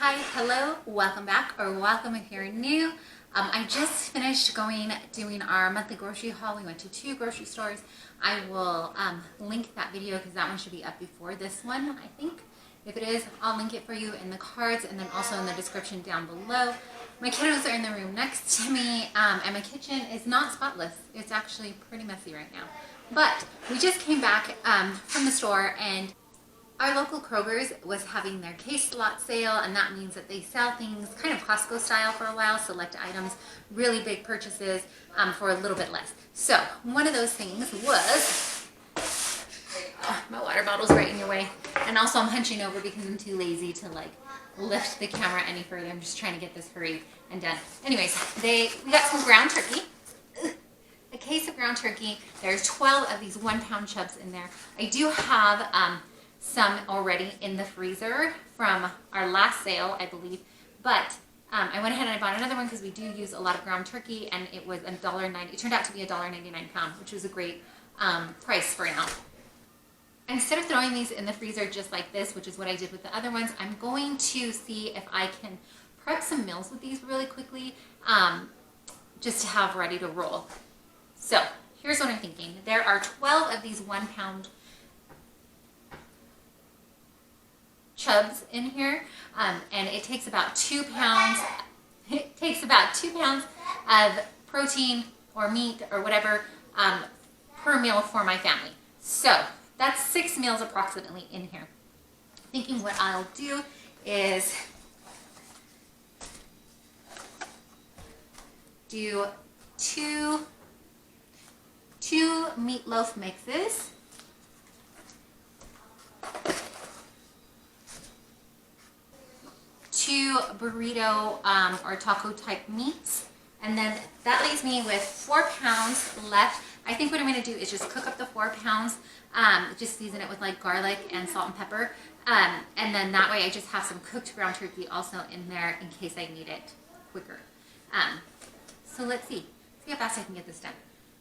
Hi, hello, welcome back, or welcome if you're new. I just finished doing our monthly grocery haul. We went to 2 grocery stores. I will link that video because that one should be up before this one, I think. If it is, I'll link it for you in the cards and then also in the description down below. My kiddos are in the room next to me, and my kitchen is not spotless. It's actually pretty messy right now. But we just came back from the store, and our local Kroger's was having their case lot sale, and that means that they sell things kind of Costco style for a while, select items, really big purchases for a little bit less. So one of those things was, my water bottle's right in your way, and also I'm hunching over because I'm too lazy to like lift the camera any further. I'm just trying to get this hurried and done. Anyways, we got some ground turkey. A case of ground turkey. There's 12 of these 1-pound chubs in there. I do have some already in the freezer from our last sale, I believe, but I went ahead and I bought another one because we do use a lot of ground turkey, and it was $1.90. It turned out to be $1.99 pound, which was a great price for now. Instead of throwing these in the freezer just like this, which is what I did with the other ones, I'm going to see if I can prep some meals with these really quickly, just to have ready to roll. So here's what I'm thinking. There are 12 of these 1-pound chubs in here, and it takes about 2 pounds. It takes about 2 pounds of protein or meat or whatever per meal for my family. So that's 6 meals approximately in here. Thinking what I'll do is do two meatloaf mixes. Two burrito or taco type meats, and then that leaves me with 4 pounds left. I think what I'm going to do is just cook up the 4 pounds, just season it with like garlic and salt and pepper, and then that way I just have some cooked ground turkey also in there in case I need it quicker. So let's see how fast I can get this done,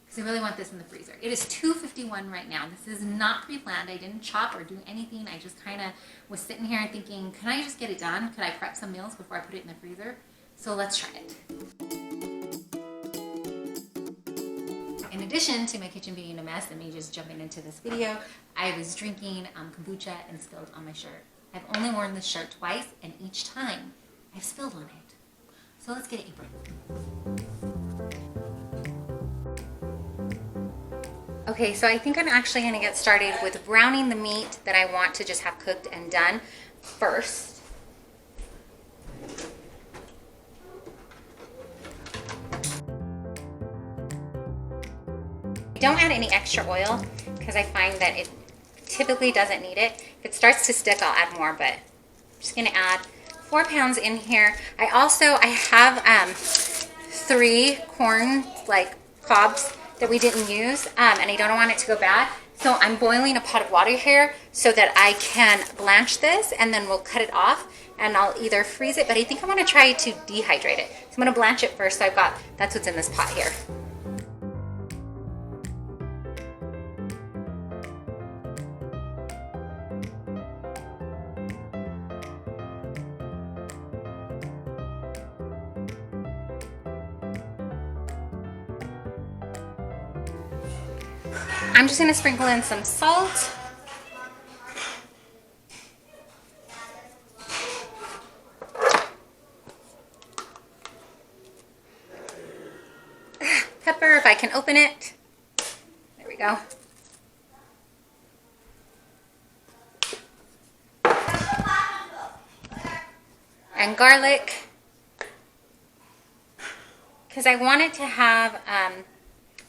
because I really want this in the freezer. It is 2:51 right now. This is not pre-planned. I didn't chop or do anything. I just kind of was sitting here thinking, can I just get it done? Could I prep some meals before I put it in the freezer? So let's try it. In addition to my kitchen being a mess and me just jumping into this video, I was drinking kombucha and spilled on my shirt. I've only worn this shirt twice, and each time I've spilled on it. So let's get an apron. Okay, so I think I'm actually going to get started with browning the meat that I want to just have cooked and done first. Don't add any extra oil because I find that it typically doesn't need it. If it starts to stick, I'll add more, but I'm just going to add 4 pounds in here. I have 3 corn cobs that we didn't use, and I don't want it to go bad. So I'm boiling a pot of water here so that I can blanch this, and then we'll cut it off, and I'll either freeze it, but I think I want to try to dehydrate it. So I'm going to blanch it first. So that's what's in this pot here. I'm just going to sprinkle in some salt. Pepper, if I can open it. There we go. And garlic, because I want it to have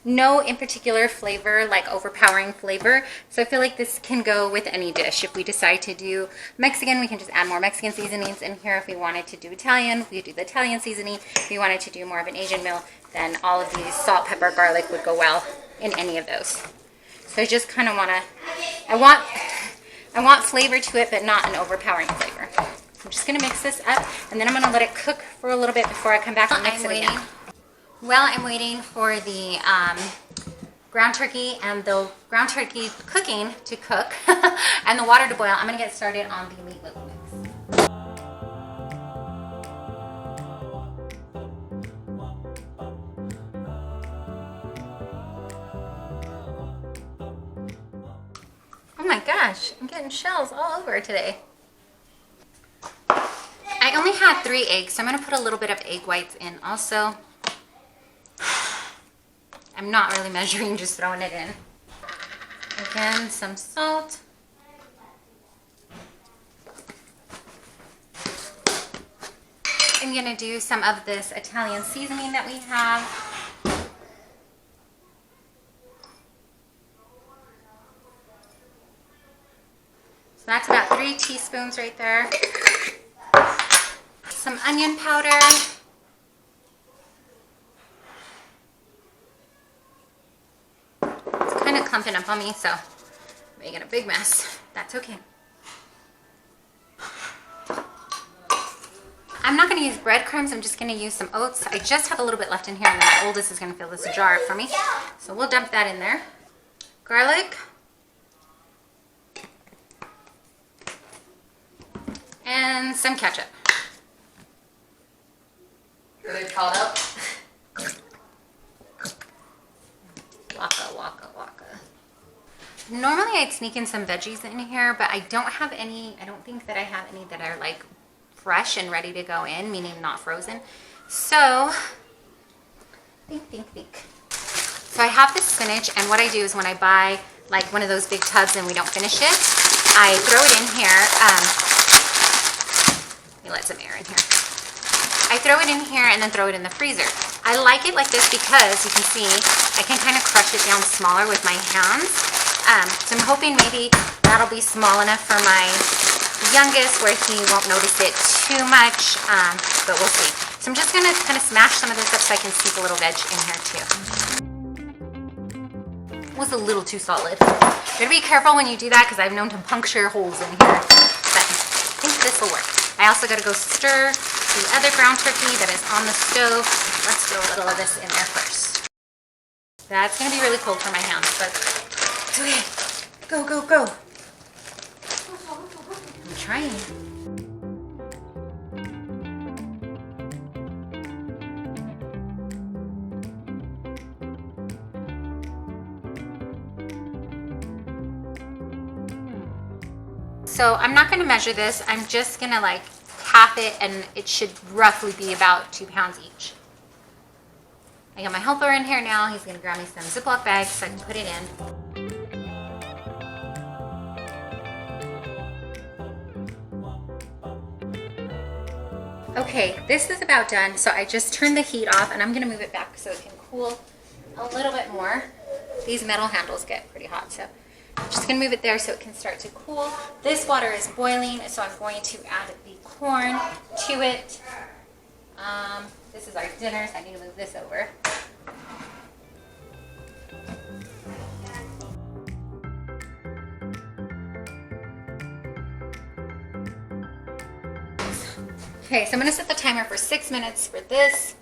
no in particular flavor, like overpowering flavor. So I feel like this can go with any dish. If we decide to do Mexican, we can just add more Mexican seasonings in here. If we wanted to do Italian, we could do the Italian seasoning. If we wanted to do more of an Asian meal, then all of these salt, pepper, garlic would go well in any of those. So I just kind of want to, I want flavor to it, but not an overpowering flavor. I'm just going to mix this up, and then I'm going to let it cook for a little bit before I come back and mix it again. While I'm waiting for the ground turkey and the ground turkey cooking to cook and the water to boil, I'm going to get started on the meatloaf mix. my gosh, I'm getting shells all over today. I only had 3 eggs, so I'm going to put a little bit of egg whites in also. I'm not really measuring, just throwing it in. Again, some salt. I'm going to do some of this Italian seasoning that we have. So that's about 3 teaspoons right there. Some onion powder. It's kind of clumping up on me, so I'm making a big mess. That's okay. I'm not going to use breadcrumbs. I'm just going to use some oats. I just have a little bit left in here, and my oldest is going to fill this jar for me. So we'll dump that in there. Garlic. And some ketchup. Are they called up? Waka, waka, waka. Normally I'd sneak in some veggies in here, but I don't have any. I don't think that I have any that are like fresh and ready to go in, meaning not frozen. So, think. So I have this spinach, and what I do is when I buy like one of those big tubs and we don't finish it, I throw it in here. Let me let some air in here. I throw it in here and then throw it in the freezer. I like it like this because you can see I can kind of crush it down smaller with my hands. So I'm hoping maybe that'll be small enough for my youngest where he won't notice it too much, but we'll see. So I'm just gonna kind of smash some of this up so I can sneak a little veg in here too. It was a little too solid. You gotta be careful when you do that because I've known to puncture holes in here, but I think this will work. I also gotta go stir the other ground turkey that is on the stove. Let's throw a little of this in there first. That's gonna be really cold for my hands, but it's okay. Go, go, go. I'm trying. So I'm not gonna measure this. I'm just gonna like half it, and it should roughly be about 2 pounds each. I got my helper in here now. He's gonna grab me some Ziploc bags so I can put it in. Okay, this is about done. So I just turned the heat off, and I'm gonna move it back so it can cool a little bit more. These metal handles get pretty hot, so I'm just gonna move it there so it can start to cool. This water is boiling, so I'm going to add the corn to it. This is our dinner, so I need to move this over. Okay, so I'm gonna set the timer for 6 minutes for this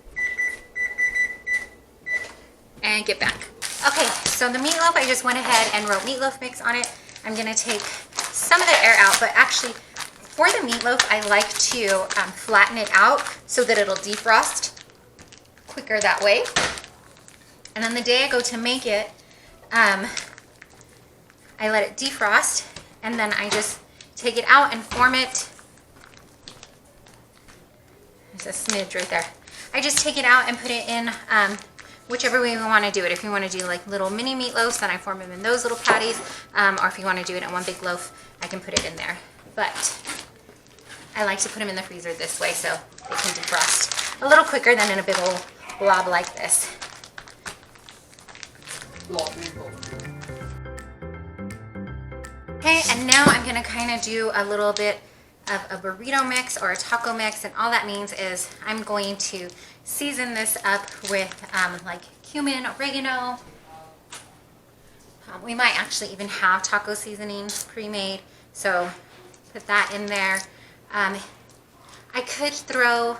and get back. Okay, so the meatloaf, I just went ahead and wrote meatloaf mix on it. I'm gonna take some of the air out, but actually for the meatloaf, I like to flatten it out so that it'll defrost quicker that way. And then the day I go to make it, I let it defrost, and then I just take it out and form it. There's a smidge right there. I just take it out and put it in whichever way we want to do it. If you want to do like little mini meatloaves, then I form them in those little patties. Or if you want to do it in one big loaf, I can put it in there. But I like to put them in the freezer this way so they can defrost a little quicker than in a big old blob like this. Okay, and now I'm gonna kind of do a little bit of a burrito mix or a taco mix, and all that means is I'm going to season this up with like cumin, oregano. We might actually even have taco seasoning pre-made, so put that in there. I could throw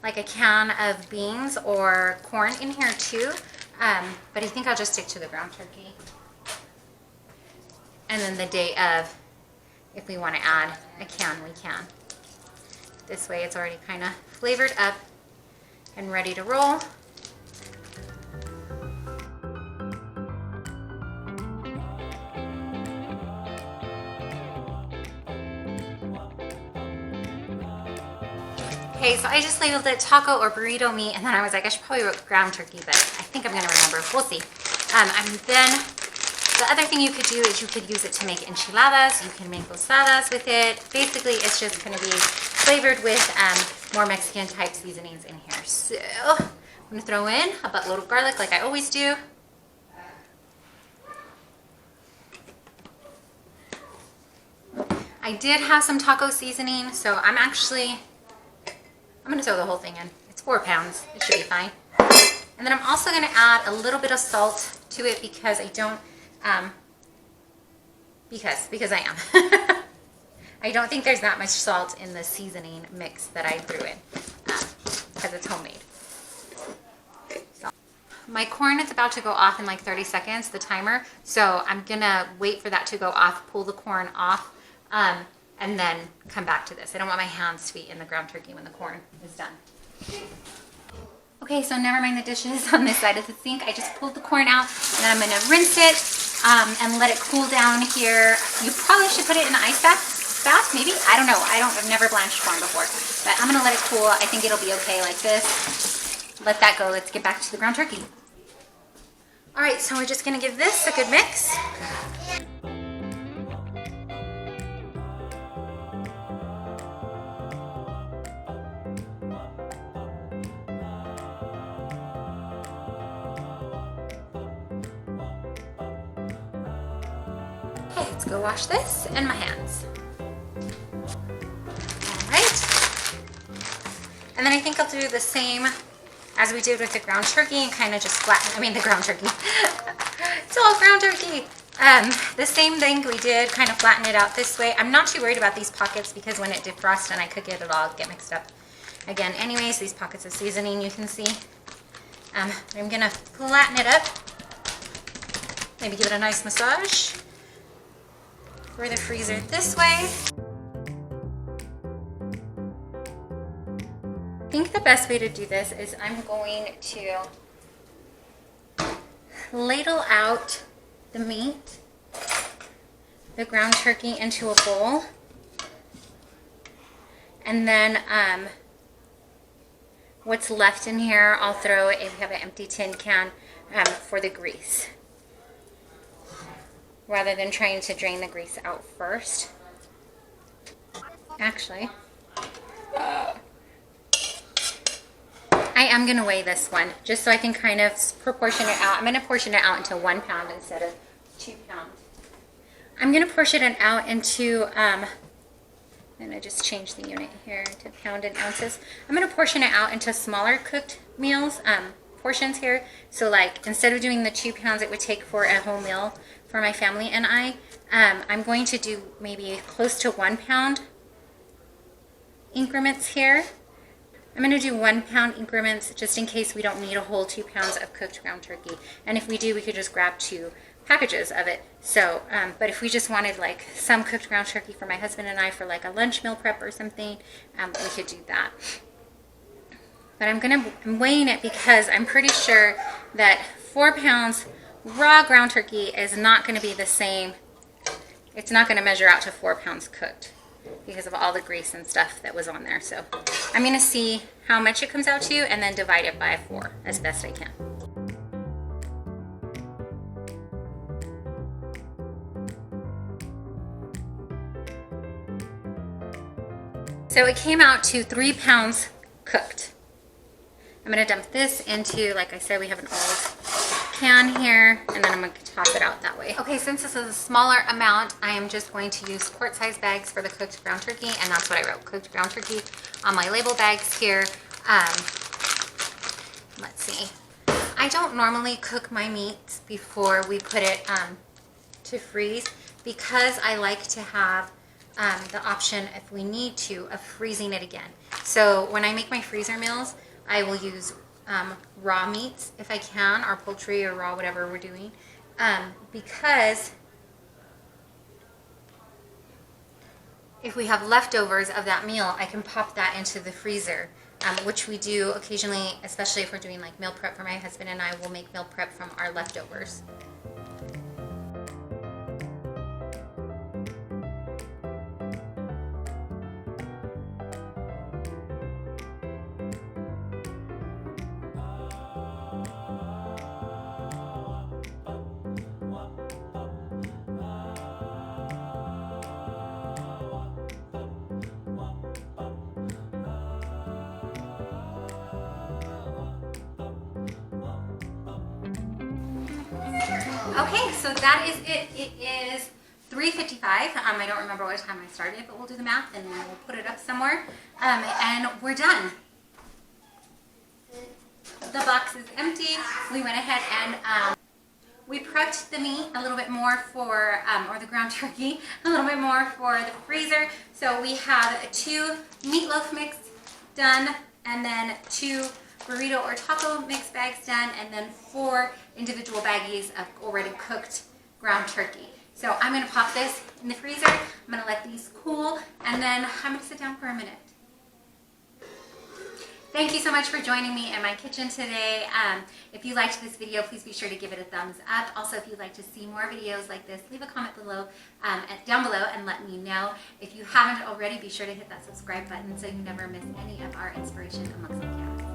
like a can of beans or corn in here too, but I think I'll just stick to the ground turkey. And then the day of, if we want to add a can, we can. This way it's already kind of flavored up and ready to roll. Okay, so I just labeled it taco or burrito meat, and then I was like, I should probably wrote ground turkey, but I think I'm gonna remember. We'll see. And then the other thing you could do is you could use it to make enchiladas. You can make tostadas with it. Basically, it's just gonna be flavored with more Mexican type seasonings in here. So I'm gonna throw in a buttload of garlic like I always do. I did have some taco seasoning, so I'm gonna throw the whole thing in. It's 4 pounds, it should be fine. And then I'm also gonna add a little bit of salt to it because I don't, because I am. I don't think there's that much salt in the seasoning mix that I threw in, because it's homemade. So, my corn is about to go off in like 30 seconds, the timer, so I'm gonna wait for that to go off, pull the corn off, and then come back to this. I don't want my hands to be in the ground turkey when the corn is done. Okay, so never mind the dishes on this side of the sink. I just pulled the corn out, and then I'm gonna rinse it and let it cool down here. You probably should put it in the ice bath, maybe? I don't know. I've never blanched corn before, but I'm gonna let it cool. I think it'll be okay like this. Let that go. Let's get back to the ground turkey. All right, so we're just gonna give this a good mix. Okay, let's go wash this and my hands. All right. And then I think I'll do the same as we did with the ground turkey and kind of just flatten, the ground turkey. It's all ground turkey. The same thing we did, kind of flatten it out this way. I'm not too worried about these pockets because when it defrosts and I cook it, it'll all get mixed up. Again, anyways, these pockets of seasoning you can see. I'm gonna flatten it up. Maybe give it a nice massage. For the freezer this way. I think the best way to do this is I'm going to ladle out the meat, the ground turkey, into a bowl, and then what's left in here I'll throw, if we have an empty tin can, for the grease, rather than trying to drain the grease out first. Actually, I am going to weigh this one just so I can kind of proportion it out. I'm going to portion it out into 1 pound instead of 2 pounds. I'm going to portion it out into, I'm going to just change the unit here to pound and ounces. I'm going to portion it out into smaller cooked meals, portions here. So like instead of doing the 2 pounds it would take for a whole meal for my family and I'm going to do maybe close to 1 pound increments here. I'm going to do 1 pound increments just in case we don't need a whole 2 pounds of cooked ground turkey. And if we do, we could just grab 2 packages of it. So, but if we just wanted like some cooked ground turkey for my husband and I for like a lunch meal prep or something, we could do that. But I'm weighing it because I'm pretty sure that 4 pounds raw ground turkey is not going to be the same. It's not going to measure out to 4 pounds cooked because of all the grease and stuff that was on there. So I'm going to see how much it comes out to and then divide it by 4 as best I can. So it came out to 3 pounds cooked. I'm going to dump this into, like I said, we have an old can here, and then I'm going to toss it out that way. Okay, since this is a smaller amount, I am just going to use quart-sized bags for the cooked ground turkey, and that's what I wrote, cooked ground turkey, on my label bags here. Let's see. I don't normally cook my meat before we put it to freeze because I like to have the option, if we need to, of freezing it again. So when I make my freezer meals, I will use raw meats if I can, or poultry or raw, whatever we're doing, because if we have leftovers of that meal, I can pop that into the freezer, which we do occasionally, especially if we're doing like meal prep for my husband and I will make meal prep from our leftovers. Okay, so that is it. It is 3:55. I don't remember what time I started, but we'll do the math and we'll put it up somewhere. And we're done. The box is empty. We went ahead and we prepped the meat a little bit more for, or the ground turkey, a little bit more for the freezer. So we have 2 meatloaf mix done, and then 2 burrito or taco mix bags done, and then 4 individual baggies of already cooked ground turkey. So I'm gonna pop this in the freezer. I'm gonna let these cool, and then I'm gonna sit down for a minute. Thank you so much for joining me in my kitchen today. If you liked this video, please be sure to give it a thumbs up. Also, if you'd like to see more videos like this, leave a comment below, down below and let me know. If you haven't already, be sure to hit that subscribe button so you never miss any of our inspiration amongst the chaos.